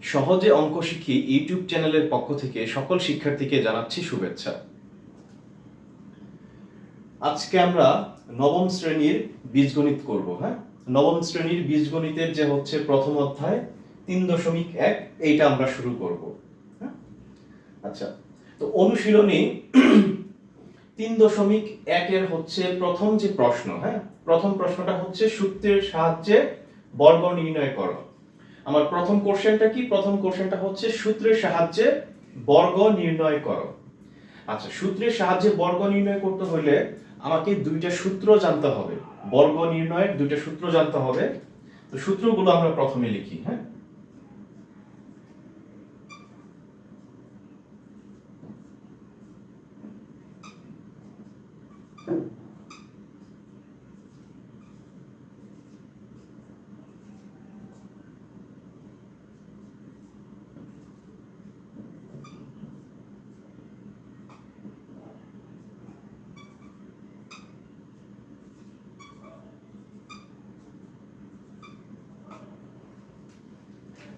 সহজে অঙ্ক শিখি ইউটিউব চ্যানেলের পক্ষ থেকে সকল শিক্ষার্থীকে জানাচ্ছি শুভেচ্ছা। আজকে আমরা নবম শ্রেণীর বীজগণিত করব। নবম শ্রেণীর বীজগণিতের যে হচ্ছে প্রথম অধ্যায় 3.1 এইটা আমরা শুরু করব। আচ্ছা, তো অনুশীলনী 3.1 এর হচ্ছে প্রথম যে প্রশ্ন, প্রথম প্রশ্নটা হচ্ছে সূত্রের সাহায্যে বর্গ নির্ণয় করো। আমার প্রথম কোশ্চেনটা কি? প্রথম কোশ্চেনটা হচ্ছে সূত্রের সাহায্যে বর্গ নির্ণয় করো। আচ্ছা, সূত্রের সাহায্যে বর্গ নির্ণয় করতে হলে আমাকে দুইটা সূত্র জানতে হবে। বর্গ নির্ণয়ের দুইটা সূত্র জানতে হবে। তো সূত্রগুলো আমরা প্রথমে লিখি।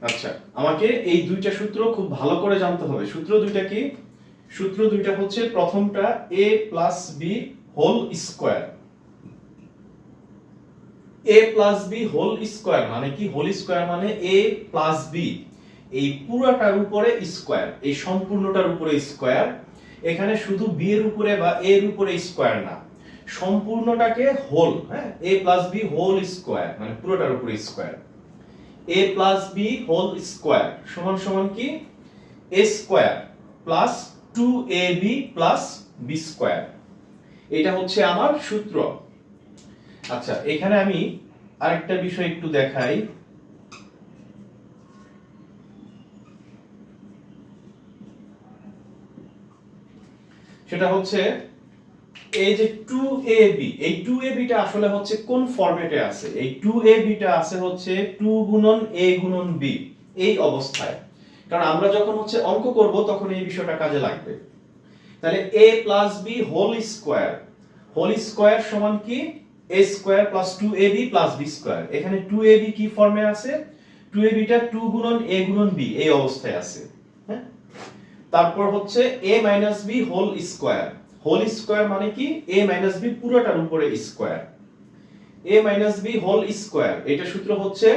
আচ্ছা, আমাকে এই দুইটা সূত্র খুব ভালো করে জানতে হবে। সূত্র দুইটা কি? সূত্র দুইটা হচ্ছে প্রথমটা a plus B whole square. a plus B whole square মানে কি? হোল স্কয়ার মানে a প্লাস বি, এই পুরোটার উপরে স্কয়ার, এই সম্পূর্ণটার উপরে স্কয়ার। এখানে শুধু বি এর উপরে বা a এর উপরে স্কয়ার না, সম্পূর্ণটাকে whole, a plus B whole square মানে পুরোটার উপরে square. a plus B whole square সমান সমান কি? a square plus 2ab plus b square. এটা হচ্ছে আমার সূত্র। আচ্ছা, এখানে আমি আরেকটা বিষয় একটু দেখাই। সেটা হচ্ছে এই যে 2ab, এই 2ab টা আসলে হচ্ছে কোন ফরম্যাটে আছে? এই 2ab টা আছে হচ্ছে 2 গুণন a গুণন b এই অবস্থায়। কারণ আমরা যখন হচ্ছে অঙ্ক করব তখন এই বিষয়টা কাজে লাগবে। তাহলে a plus b whole square, whole square সমান কি? a square plus 2ab plus b square. এখানে 2ab কি ফর্মে আছে? 2ab টা 2 গুণন a গুণন b এই অবস্থায় আছে। তারপর হচ্ছে a minus b whole square. Whole square মানে কি? a মাইনাস b পুরোটার উপরে square. a minus b whole square, এটা সূত্র হচ্ছে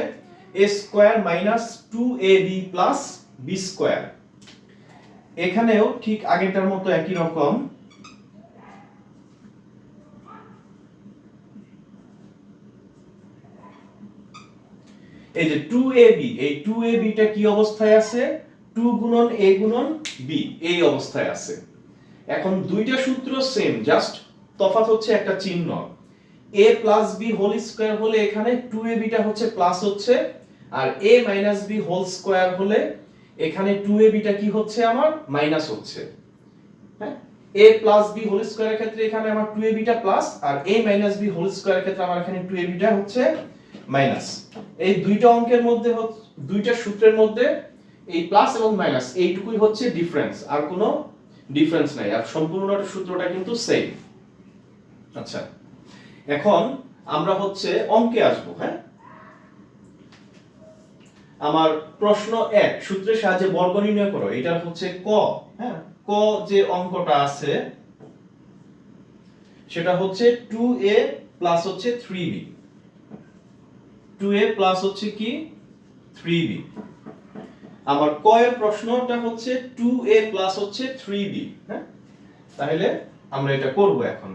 a square minus 2ab plus b square. এখানেও ঠিক আগেরটার মতো একই রকম। এই যে 2ab, এই 2ab টা কি অবস্থায় আছে? 2 গুণন a গুণন b এই অবস্থায় আছে। এখন দুইটা সূত্র সেম, জাস্ট তফাৎ হচ্ছে একটা চিহ্ন। a plus b whole square হলে এখানে 2ab টা হচ্ছে প্লাস হচ্ছে, আর a minus b whole square হলে এখানে 2ab টা কি হচ্ছে? আমার মাইনাস হচ্ছে। a প্লাস b হোল স্কয়ারের ক্ষেত্রে এখানে আমার 2ab টা প্লাস, আর a মাইনাস b হোল স্কয়ারের ক্ষেত্রে আমার এখানে 2ab টা হচ্ছে মাইনাস। এই দুইটা অঙ্কের মধ্যে, দুইটা সূত্রের মধ্যে এই প্লাস এবং মাইনাস এইটুকুই হচ্ছে ডিফারেন্স, আর কোনো ডিফারেন্স নাই, আর সম্পূর্ণ সূত্রটা কিন্তু সেম। আচ্ছা, এখন আমরা হচ্ছে অঙ্কে আসবো। আমার প্রশ্ন 1 সূত্রের সাহায্যে বর্গ নির্ণয় করো, এটা হচ্ছে ক। ক যে অঙ্কটা আছে সেটা হচ্ছে 2a প্লাস হচ্ছে 3b। 2a প্লাস হচ্ছে কি? 3b। আমার ক এর প্রশ্নটা হচ্ছে 2a প্লাস হচ্ছে 3b। তাহলে আমরা এটা করব এখন।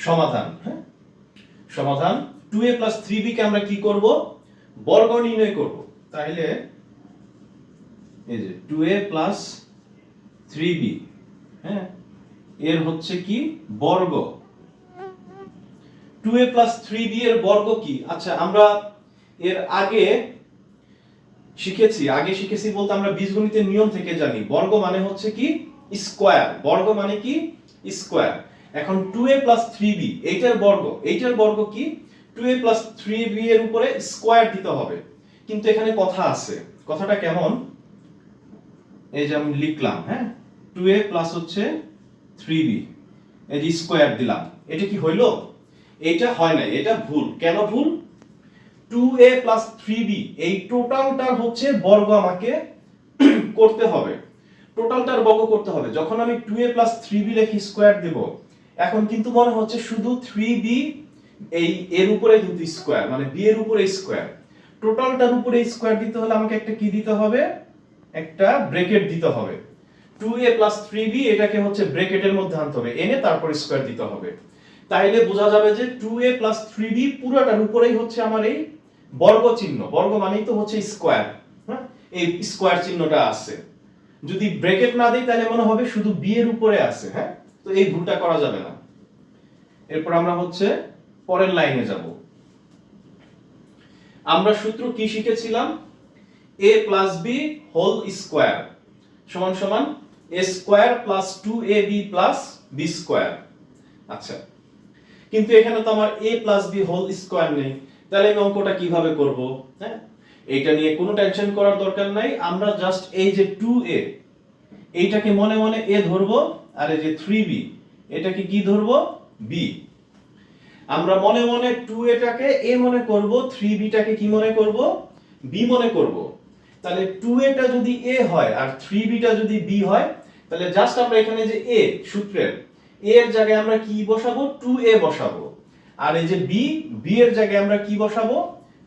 সমাধান। সমাধান 2a প্লাস 3b কে আমরা কি করব? বর্গ নির্ণয় করব। তাহলে এই যে 2a প্লাস 3b, এর হচ্ছে কি? বর্গ। 2a প্লাস 3b এর বর্গ কি? আচ্ছা, আমরা এর আগে শিখেছি বলতে আমরা বীজগণিতের নিয়ম থেকে জানি, বর্গ মানে হচ্ছে কি? স্কয়ার। বর্গ মানে কি? স্কয়ার। এখন 2a প্লাস 3b এইটার বর্গ কি? 2a প্লাস 3b এর উপরে স্কয়ার দিতে হবে। কিন্তু এখানে কথা আছে। কথাটা কেমন? এই যে আমি লিখলাম, 2a প্লাস হচ্ছে 3b এই যে স্কয়ার দিলাম, এটা কি হইলো? এটা হয় না, এটা ভুল। কেন ভুল? 2a প্লাস 3b এই টোটালটার হচ্ছে বর্গ আমাকে করতে হবে, টোটালটার বর্গ করতে হবে। যখন আমি 2a প্লাস 3b লিখি স্কয়ার দেব, এখন কিন্তু মনে হচ্ছে শুধু 3b এই এর উপরে কিন্তু স্কয়ার, মানে b এর উপরে স্কয়ার। টোটালটার উপরে স্কয়ার দিতে হলে আমাকে একটা কি দিতে হবে? একটা ব্র্যাকেট দিতে হবে। 2a প্লাস 3b এটাকে হচ্ছে ব্র্যাকেটের মধ্যে আনতে হবে, এনে তারপর স্কয়ার দিতে হবে। তাইলে বোঝা যাবে যে 2a প্লাস 3b পুরোটার উপরেই হচ্ছে আমার এই বর্গ চিহ্ন, বর্গ মানেই তো হচ্ছে স্কয়ার, হ্যাঁ, এই স্কয়ার চিহ্নটা আছে। যদি ব্র্যাকেট না দেই তাহলে মনে হবে শুধু b এর উপরে আছে, হ্যাঁ, তো এই ভুলটা করা যাবে না। এরপর আমরা হচ্ছে পরের লাইনে যাব। আমরা সূত্র কি শিখেছিলাম? a plus b whole square সমান সমান a square plus 2ab plus b square. আচ্ছা, কিন্তু এখানে তো আমার a plus b whole square নেই, তাহলে এই অঙ্কটা কিভাবে করব? হ্যাঁ, এটা নিয়ে কোনো টেনশন করার দরকার নাই। আমরা জাস্ট এই যে 2a এইটাকে মনে মনে a ধরবো, আর এই যে 3b এটাকে কি ধরবো? b। আমরা মনে মনে 2a টাকে a মনে করব, 3b টাকে কি মনে করব? b মনে করব। তাহলে 2a টা যদি a হয় আর 3b টা যদি b হয়, তাহলে জাস্ট আমরা এখানে যে a সূত্রের a এর জায়গায় আমরা কি বসাবো? 2a বসাবো। আর এই যে b এর জায়গায় আমরা কি বসাবো?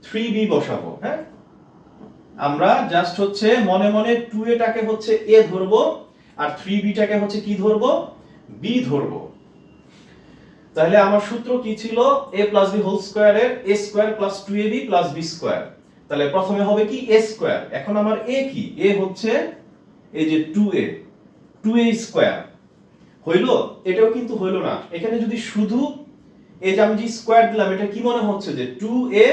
3b বসাবো। হ্যাঁ, আমরা জাস্ট হচ্ছে মনে মনে 2a টাকে হচ্ছে a ধরবো, আর 3b টাকে হচ্ছে কি ধরবো? b ধরবো। তাহলে আমার সূত্র কি ছিল? a প্লাস b হোল স্কয়ারের a square plus 2ab plus b square. তাহলে প্রথমে হবে কি? a square. এখন আমার a কি? a হচ্ছে এই যে 2a স্কয়ার। হইলো? এটাও কিন্তু হইলো না। এখানে যদি শুধু এই যে আমি যে স্কয়ার দিলাম, এটা কি মনে হচ্ছে যে 2a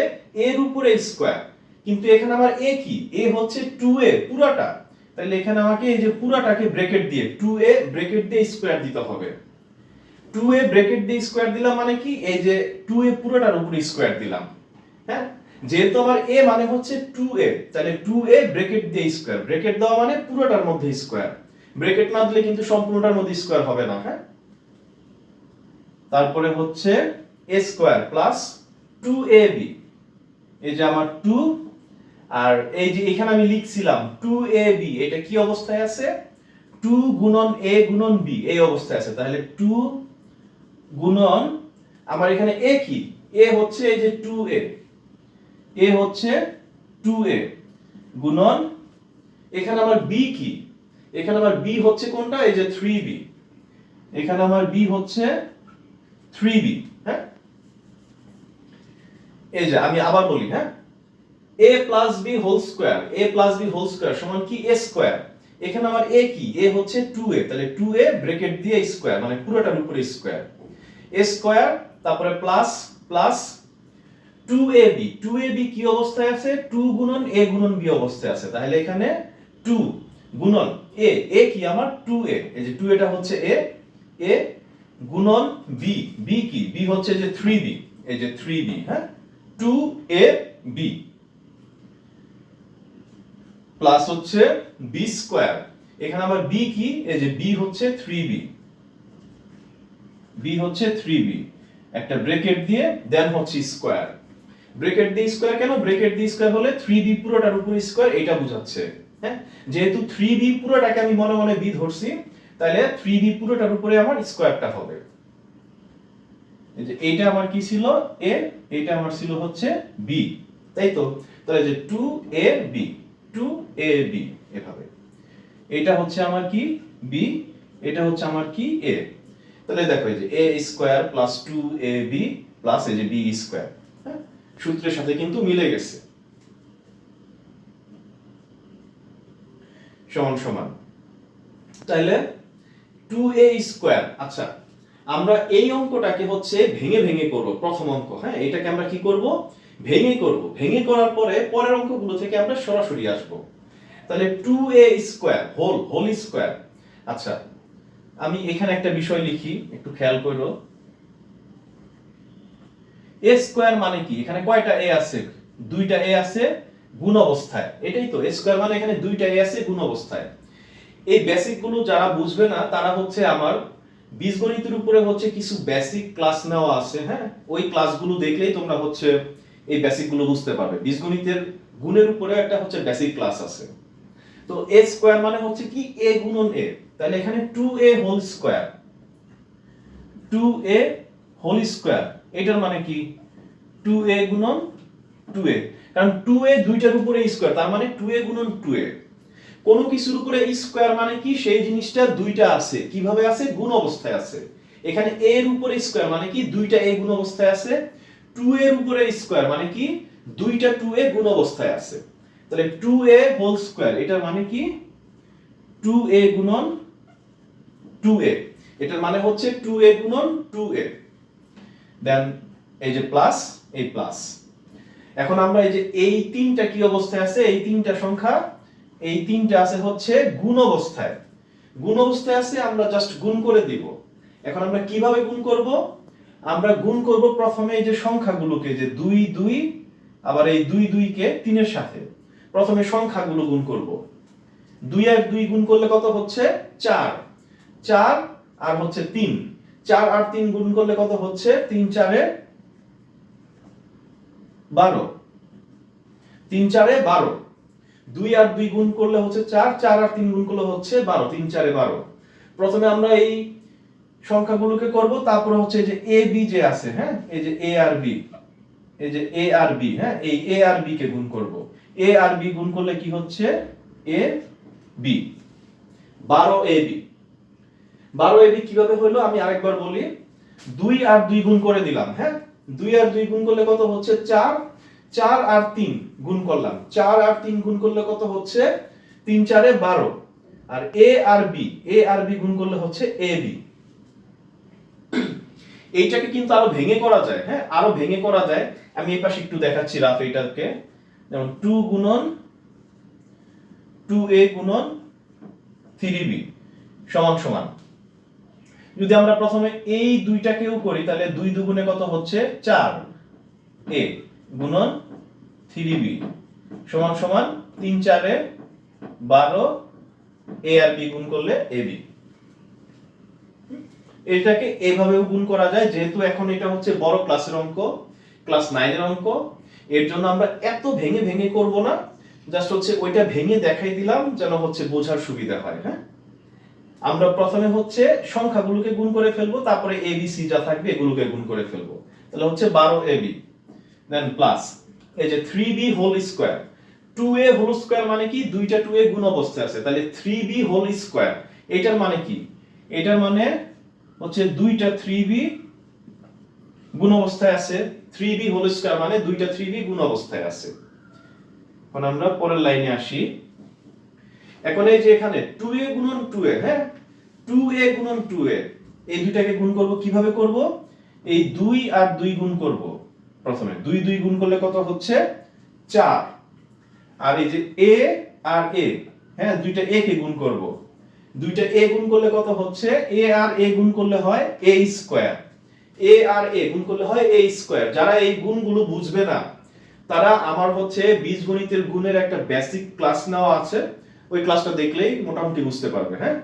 এর উপরে স্কয়ার, কিন্তু এখানে আমার a কি? a হচ্ছে 2a পুরাটা। তাহলে এখানে আমাকে এই যে পুরাটাকে ব্র্যাকেট দিয়ে 2a ব্র্যাকেট দিয়ে স্কয়ার দিতে হবে। 2a ব্র্যাকেট দিয়ে স্কয়ার দিলাম মানে কি? এই যে 2a পুরোটার উপরে স্কয়ার দিলাম। হ্যাঁ, যেহেতু আমার a মানে হচ্ছে 2a, তাহলে 2a ব্র্যাকেট দিয়ে স্কয়ার, ব্র্যাকেট দেওয়া মানে পুরোটার মধ্যে স্কয়ার। ব্র্যাকেট না দিলে কিন্তু সম্পূর্ণটার মধ্যে স্কয়ার হবে না। হ্যাঁ, তারপরে হচ্ছে a স্কয়ার প্লাস 2ab, এই যে আমার 2, আর এই যে এখানে আমি লিখছিলাম 2ab, এটা কি অবস্থায় আছে? 2 গুণন a গুণন b এই অবস্থায় আছে। তাহলে 2 গুণন আমার এখানে a কি? a হচ্ছে এই যে 2a, a হচ্ছে 2a গুণন এখানে আমার b কি? এখানে আমার b হচ্ছে কোনটা? এই যে 3b, এখানে আমার b হচ্ছে 3b। হ্যাঁ, এই যে আমি আবার বলি, হ্যাঁ, a plus b whole square, a plus b whole square সমান কি? a square. এখানে আমার a কি? a হচ্ছে 2a, তাহলে 2a ব্র্যাকেট দিয়ে স্কয়ার মানে পুরোটার উপরে স্কয়ার, a স্কয়ার, তারপরে প্লাস প্লাস 2ab, 2ab কি অবস্থায় আছে? 2 গুণন a গুণন b অবস্থায় আছে। তাহলে এখানে 2 গুণন a, a কি আমার? 2a, এই যে 2 এটা হচ্ছে a, a গুণন b, b কি? b হচ্ছে যে 3b, এই যে 3b। হ্যাঁ, 2ab প্লাস হচ্ছে b স্কয়ার। এখানে আমার b কি? এই যে b হচ্ছে 3b, b হচ্ছে 3b, একটা ব্র্যাকেট দিয়ে দেন হচ্ছে স্কয়ার। ব্র্যাকেট দিয়ে স্কয়ার কেন? ব্র্যাকেট দিয়ে স্কয়ার হলে 3b পুরোটার উপরে স্কয়ার, এটা বোঝাচ্ছে। হ্যাঁ, যেহেতু 3b পুরোটাকে আমি মনে মনে b ধরছি, তাহলে 3b পুরোটার উপরে আমার স্কয়ারটা হবে। এই যে এইটা আমার কি ছিল? a, এইটা আমার ছিল হচ্ছে b, তাই তো? তাহলে যে 2ab, 2ab এভাবে। এটা হচ্ছে আমার কি? b, এটা হচ্ছে আমার কি? a। তাহলে দেখো এই যে a square plus 2ab plus এই যে b স্কয়ার, হ্যাঁ, সূত্রের সাথে কিন্তু মিলে গেছে। সমান সমান তাহলে 2a স্কয়ার। আচ্ছা, আমরা এই অঙ্কটাকে হচ্ছে ভেঙে ভেঙে করব। প্রথম অঙ্ক, হ্যাঁ, এটাকে আমরা কি করব? ভেঙে করব। ভেঙে করার পরে পরের অঙ্কগুলো থেকে আমরা সরাসরি আসব। তাহলে 2a স্কয়ার হোল স্কয়ার। আচ্ছা, আমি এখানে একটা বিষয় লিখি, একটু খেয়াল করো। a স্কয়ার মানে কি? এখানে কয়টা a আছে? দুইটা a আছে গুণ অবস্থায়, এটাই তো। a স্কয়ার মানে এখানে দুইটা a আছে গুণ অবস্থায়। এই বেসিক গুলো যারা বুঝবে না তারা হচ্ছে আমার বীজগণিতের উপরে হচ্ছে কিছু বেসিক ক্লাস নেওয়া আছে, হ্যাঁ, ওই ক্লাসগুলো দেখলেই তোমরা হচ্ছে এই বেসিক গুলো বুঝতে পারবে। বীজগণিতের গুণের উপরে একটা হচ্ছে বেসিক ক্লাস আছে। তো a স্কয়ার মানে হচ্ছে কি a গুণন a, তাহলে এখানে 2a whole square, 2a whole square এটার মানে কি 2a গুণন 2a, কারণ 2a দুইটার উপরে স্কয়ার, তার মানে 2a গুণন 2a। কোন কিছুর উপরে স্কয়ার মানে কি সেই জিনিসটা দুইটা আছে, কিভাবে আছে, গুণ অবস্থায় আছে। এখানে a এর উপরে স্কয়ার মানে কি দুইটা a গুণ অবস্থায় আছে, 2 এর উপরে স্কয়ার মানে কি দুইটা 2a গুণ অবস্থায় আছে। তাহলে 2a হোল স্কয়ার এটার মানে কি 2a গুণন 2a, এটার মানে হচ্ছে 2a গুণন 2a। দেন এই যে প্লাস, এই প্লাস। এখন আমরা এই যে এই তিনটা কি অবস্থায় আছে, এই তিনটা সংখ্যা, এই তিনটা আছে হচ্ছে গুণ অবস্থায়। গুণ অবস্থায় আছে, আমরা জাস্ট গুণ করে দিব। এখন আমরা কিভাবে গুণ করব, আমরা গুণ করব প্রথমে এই যে সংখ্যাগুলোকে, যে 2 2 আবার এই 2 2 কে 3 এর সাথে প্রথমে সংখ্যাগুলো গুণ করব। 2 আর 2 গুণ করলে কত হচ্ছে 4, 4 আর হচ্ছে 3, 4 আর 3 গুণ করলে কত হচ্ছে 3 4 এ 12, 3 4 এ 12। 2 আর 2 গুণ করলে হচ্ছে 4, 4 আর 3 গুণ করলে হচ্ছে 12, 3 4 এ 12। প্রথমে আমরা এই সংখ্যাগুলোকে করব, তারপর হচ্ছে এই যে a b যে আছে, হ্যাঁ, এই যে a আর b, এই যে a আর b, হ্যাঁ, এই a আর b কে গুণ করব। a আর b গুণ করলে কি হচ্ছে a b, 12ab। 12ab কিভাবে হলো আমি আরেকবার বলি। 2 আর 2 গুণ করে দিলাম, হ্যাঁ, 2 আর 2 গুণ করলে কত হচ্ছে 4, 4 আর 3 গুণ করলাম, 4 আর 3 গুণ করলে কত হচ্ছে 3 4 এ 12। আর a R b, a R b গুণ করলে হচ্ছে ab। এইটাকে কিন্তু আরো ভেঙে করা যায়, হ্যাঁ, আরো ভেঙে করা যায়। আমি এই পাশে একটু দেখাচ্ছি রাফ এটাকে। যেমন 2 গুণন 2a গুণন 3b সমান সমান, যদি আমরা প্রথমে এই দুইটাকেও করি তাহলে 2 দুগুণে কত হচ্ছে 4a গুণন 3b সমান সমান 3 4 এ 12, a আর b গুণ করলে ab। এটাকে এভাবেও গুণ করা যায়, যেহেতু এখন এটা হচ্ছে বড় ক্লাসের অঙ্ক, ক্লাস 9 এর অঙ্ক, এর জন্য আমরা এত ভেঙে ভেঙে করব না, জাস্ট হচ্ছে ওইটা ভেঙে দেখাই দিলাম যেন হচ্ছে বোঝার সুবিধা হয়। হ্যাঁ, আমরা প্রথমে হচ্ছে সংখ্যাগুলোকে গুণ করে ফেলবো, তারপরে a b c যা থাকবে এগুলোকে গুণ করে ফেলবো। তাহলে হচ্ছে 12ab, দেন প্লাস এই যে 3b whole square, 2a whole square মানে কি দুইটা 2a গুণ অবস্থায় আছে, তাহলে 3b হোল স্কয়ার এটার মানে কি, এটার মানে হচ্ছে দুইটা 3b গুণ অবস্থায় আছে। 3b হোল স্কয়ার মানে দুইটা 3b গুণ অবস্থায় আছে। এখন আমরা পরের লাইনে আসি। এখন এই যে এখানে 2a গুণন 2a, হ্যাঁ, 2a গুণন 2a, এই দুইটাকে গুণ করব। কিভাবে করব, এই 2 আর 2 গুণ করব। প্রথমে 2 2 গুণ করলে কত হচ্ছে 4, আর এই যে a আর a, হ্যাঁ, দুইটা a কে গুণ করব। দুইটা a গুণ করলে কত হচ্ছে a আর a গুণ করলে হয় a স্কয়ার, a আর a গুণ করলে হয় a স্কয়ার। যারা এই গুণগুলো বুঝবে না তারা আমার হচ্ছে বীজগণিতের গুণের একটা বেসিক ক্লাস নেওয়া আছে, ওই ক্লাসটা দেখলেই মোটামুটি বুঝতে পারবে। হ্যাঁ,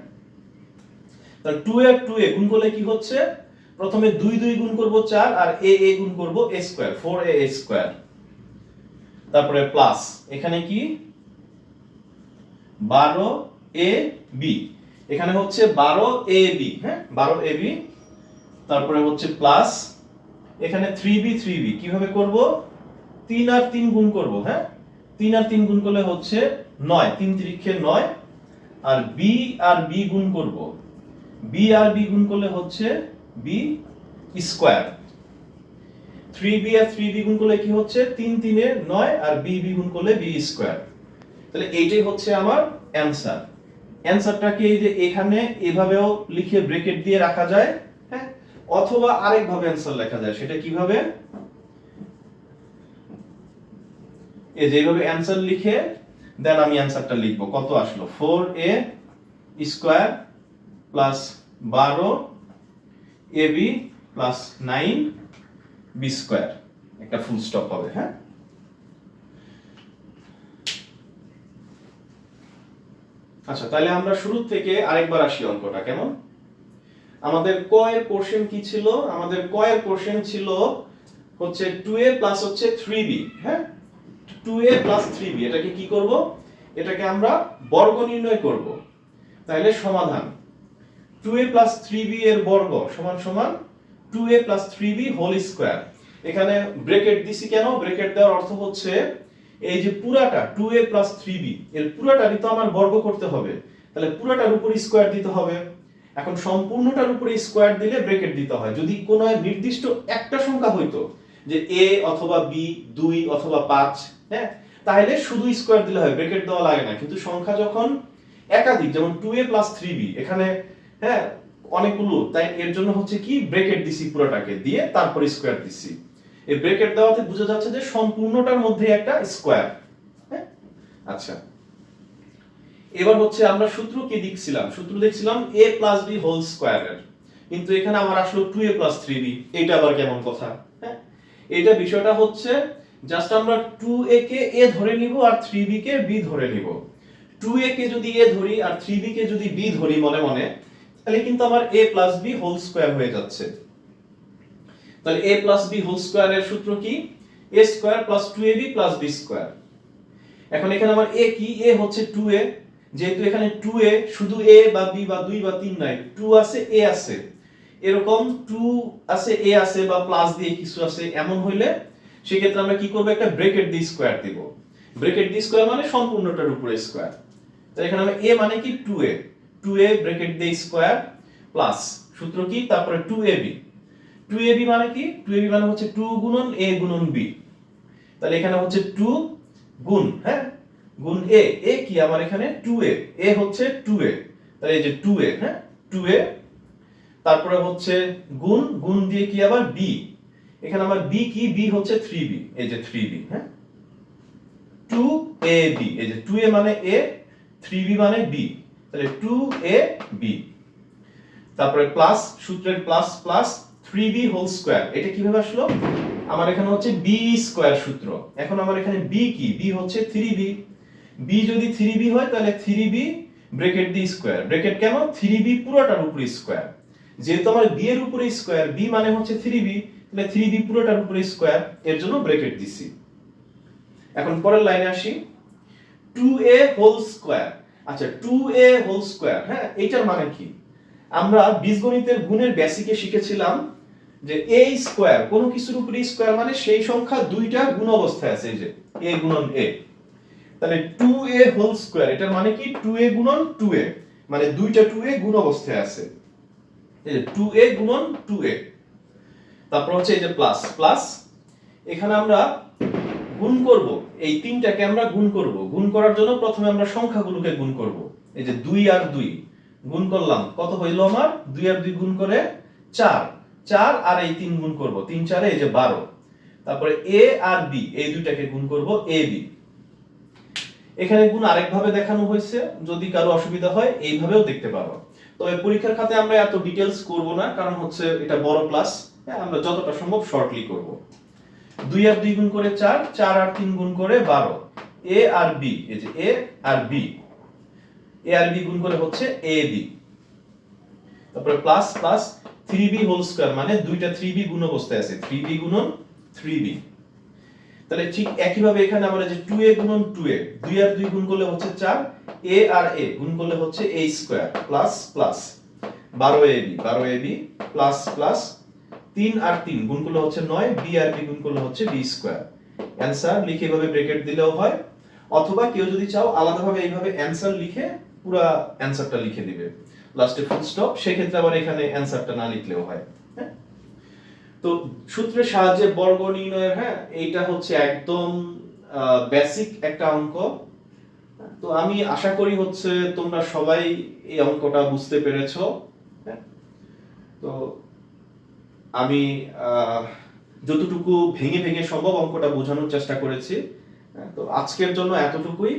তাহলে 2 আর 2a গুণ করলে কি হচ্ছে, প্রথমে 2 2 গুণ করব 4, আর a গুণ করব a স্কয়ার, 4a স্কয়ার। তারপরে প্লাস এখানে কি 12ab, এখানে হচ্ছে 12ab, হ্যাঁ, 12ab। তারপরে হচ্ছে প্লাস এখানে 3b 3b কিভাবে করব, 3 আর 3 গুণ করব, হ্যাঁ, 3 আর 3 গুণ করলে হচ্ছে 9, 3 3 9, আর b আর b গুণ করব, b আর b গুণ করলে হচ্ছে b স্কয়ার। 3b আর 3b গুণ করলে কি হচ্ছে 3 3 এ 9, আর b b গুণ করলে b স্কয়ার। তাহলে এইটাই হচ্ছে আমার অ্যানসার। অ্যানসারটাকে এই যে এখানে এভাবেও লিখে ব্র্যাকেট দিয়ে রাখা যায়, হ্যাঁ, অথবা আরেক ভাবে অ্যানসার লেখা যায়। সেটা কিভাবে, এই যে এইভাবে অ্যানসার লিখে দেন আমি অ্যানসারটা লিখব। কত আসলো 4a square plus 12ab plus 9b square, একটা ফুল স্টপ হবে। হ্যাঁ, আচ্ছা, তাহলে আমরা শুরু থেকে আরেকবার আসি অঙ্কটা কেমন। আমাদের ক এর কোশ্চেন কি ছিল? আমাদের ক এর কোশ্চেন ছিল হচ্ছে 2a প্লাস হচ্ছে 3b, হ্যাঁ 2a প্লাস 3b, এটাকে কি করব? এটাকে আমরা বর্গ নির্ণয় করব। তাহলে সমাধান 2a প্লাস 3b এর বর্গ সমান সমান 2a plus 3b whole square. এখানে ব্র্যাকেট দিছি কেন? ব্র্যাকেট দেওয়ার অর্থ হচ্ছে এই যে পুরাটা 2a প্লাস 3b এর পুরাটারই তো আমার বর্গ করতে হবে, তাহলে পুরাটার উপর স্কয়ার দিতে হবে। এখন সম্পূর্ণটার উপরে স্কয়ার দিলে ব্র্যাকেট দিতে হয়। যদি কোনো নির্দিষ্ট একটা সংখ্যা হইতো যে a অথবা b 2 অথবা 5, হ্যাঁ তাহলে শুধু স্কয়ার দিলে হয়, ব্র্যাকেট দেওয়া লাগে না। কিন্তু সংখ্যা যখন একাধিক, যেমন 2a প্লাস 3b, এখানে হ্যাঁ অনেকগুলো, তাই এর জন্য হচ্ছে কি ব্র্যাকেট দিছি, পুরোটাকে দিয়ে তারপর স্কয়ার দিছি। এই ব্র্যাকেট দেওয়াতে বোঝা যাচ্ছে যে সম্পূর্ণটার মধ্যে একটা স্কয়ার, হ্যাঁ। আচ্ছা, এবার হচ্ছে আমরা সূত্র কি দেখছিলাম? সূত্র দেখছিলাম a প্লাস b হোল স্কয়ারের, কিন্তু এখানে আমার আসলো 2a প্লাস 3b। এটা আবার কেমন কথা? হ্যাঁ, এটা বিষয়টা হচ্ছে জাস্ট আমরা 2a কে a ধরে নিব আর 3b কে b ধরে নিব। 2a কে যদি a ধরি আর 3b কে যদি b ধরি মনে মনে, তাহলে কিন্তু আমার a plus b whole square হয়ে যাচ্ছে। তাহলে a প্লাস b হোল স্কয়ারের সূত্র কি? a square plus 2ab plus b square. এখন এখানে আমার a কি? a হচ্ছে 2a, যেহেতু এখানে 2a শুধু a বা b বা 2 বা 3 নাই, 2 আছে a আছে, এরকম 2 আছে a আছে বা প্লাস দিয়ে কিছু আছে, এমন হইলে সেক্ষেত্রে আমরা কি করব? একটা ব্র্যাকেট দিয়ে স্কয়ার দিব। ব্র্যাকেট দিয়ে স্কয়ার মানে সম্পূর্ণটার উপরে স্কয়ার। তাই এখানে আমরা a মানে কি 2a, 2a ব্র্যাকেট দিয়ে স্কয়ার প্লাস সূত্র কি? তারপরে 2ab, 2ab মানে কি? 2ab মানে হচ্ছে 2 গুণন a গুণন b। তাহলে এখানে হচ্ছে 2 গুণ, হ্যাঁ গুণ a, a কি আমার এখানে 2a, a হচ্ছে 2a, তাহলে এই যে 2a, হ্যাঁ 2a, তারপরে হচ্ছে গুণ, গুণ দিয়ে কি আবার b, এখানে আমার b কি? b হচ্ছে 3b, এই যে 3b, হ্যাঁ 2ab, এই যে 2a মানে a, 3b মানে b, তাহলে 2ab, তারপরে প্লাস সূত্রের plus plus 3b whole square. এটা কিভাবে আসলো? আমার এখানে হচ্ছে b স্কয়ার সূত্র। এখন আমার এখানে b কি? b হচ্ছে 3b, b যদি 3b হয় তাহলে 3b ব্র্যাকেট দিয়ে স্কয়ার। ব্র্যাকেট কেন? 3b পুরোটার উপরে স্কয়ার, যেহেতু আমার b এর উপরে স্কয়ার, b মানে হচ্ছে 3b, তাহলে 3b পুরোটার উপরে স্কয়ার, এর জন্য ব্র্যাকেট দিছি। এখন পরের লাইনে আসি, 2a হোল স্কয়ার। আচ্ছা 2a হোল স্কয়ার, হ্যাঁ এইটার মানে কি? আমরা বীজগণিতের গুণের বেসিকে শিখেছিলাম যে a স্কয়ার, কোন কিছুর উপরে স্কয়ার মানে সেই সংখ্যা দুইটা গুণ অবস্থায় আছে, এই যে a গুণন a। তাহলে 2a হোল স্কয়ার এটার মানে কি? 2a গুণন 2a, মানে দুইটা 2a গুণ অবস্থায় আছে, এই যে 2a গুণন 2a। তারপর হচ্ছে এই যে প্লাস প্লাস, এখানে আমরা গুণ করব, এই তিনটাকে আমরা গুণ করব। গুণ করার জন্য প্রথমে আমরা সংখ্যাগুলোকে গুণ করব। এই যে 2 আর 2 গুণ করলাম, কত হইলো আমার? 2 আর 2 গুণ করে 4, 4 আর এই 3 গুণ করব, 3 4 এই যে 12। তারপরে a আর b এই দুইটাকে গুণ করব, ab। এখানে গুণ আরেকভাবে দেখানো হয়েছে, যদি কারো অসুবিধা হয় এইভাবেও দেখতে পারো। তবে পরীক্ষার খাতে আমরা এত ডিটেইলস করব না, কারণ হচ্ছে এটা বড় ক্লাস, আমরা যতটা সম্ভব শর্টলি করব। 2 আর 2 গুণ করে 4, 4 আর 3 গুণ করে 12, a আর b, এই যে a R b, a R b গুণ করে হচ্ছে ab। তারপরে plus plus 3b whole square, মানে দুইটা 3b গুণ অবস্থায় আছে, 3b গুণন 3b। তাহলে ঠিক একই ভাবে এখানে আমরা যে 2a গুণন 2a, 2 আর 2 গুণ করলে হচ্ছে 4, a আর a গুণ করলে হচ্ছে a square, plus plus 12ab, 12ab plus plus 3 আর 3 গুণ করলে হচ্ছে 9, b আর b গুণ করলে হচ্ছে b স্কয়ার। অ্যানসার লিখে এভাবে ব্র্যাকেট দিলেও হয়, অথবা কেউ যদি চাও আলাদাভাবে এইভাবে অ্যানসার লিখে পুরো অ্যানসারটা লিখে দিবে, লাস্টে ফুল স্টপ, সেক্ষেত্রে আবার এখানে অ্যানসারটা না লিখলেও হয়। হ্যাঁ, তো সূত্রের সাহায্যে বর্গ নির্ণয়ের, হ্যাঁ এইটা হচ্ছে একদম বেসিক একটা অঙ্ক। তো আমি আশা করি হচ্ছে তোমরা সবাই এই অঙ্কটা বুঝতে পেরেছো। হ্যাঁ, তো আমি যতটুকু ভেঙে ভেঙে সম্ভব অঙ্কটা বোঝানোর চেষ্টা করেছি। তো আজকের জন্য এতটুকুই।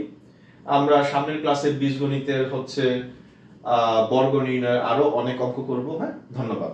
আমরা সামনের ক্লাসে বীজগণিতের হচ্ছে বর্গ নির্ণয়ের আরো অনেক অঙ্ক করব। হ্যাঁ, ধন্যবাদ।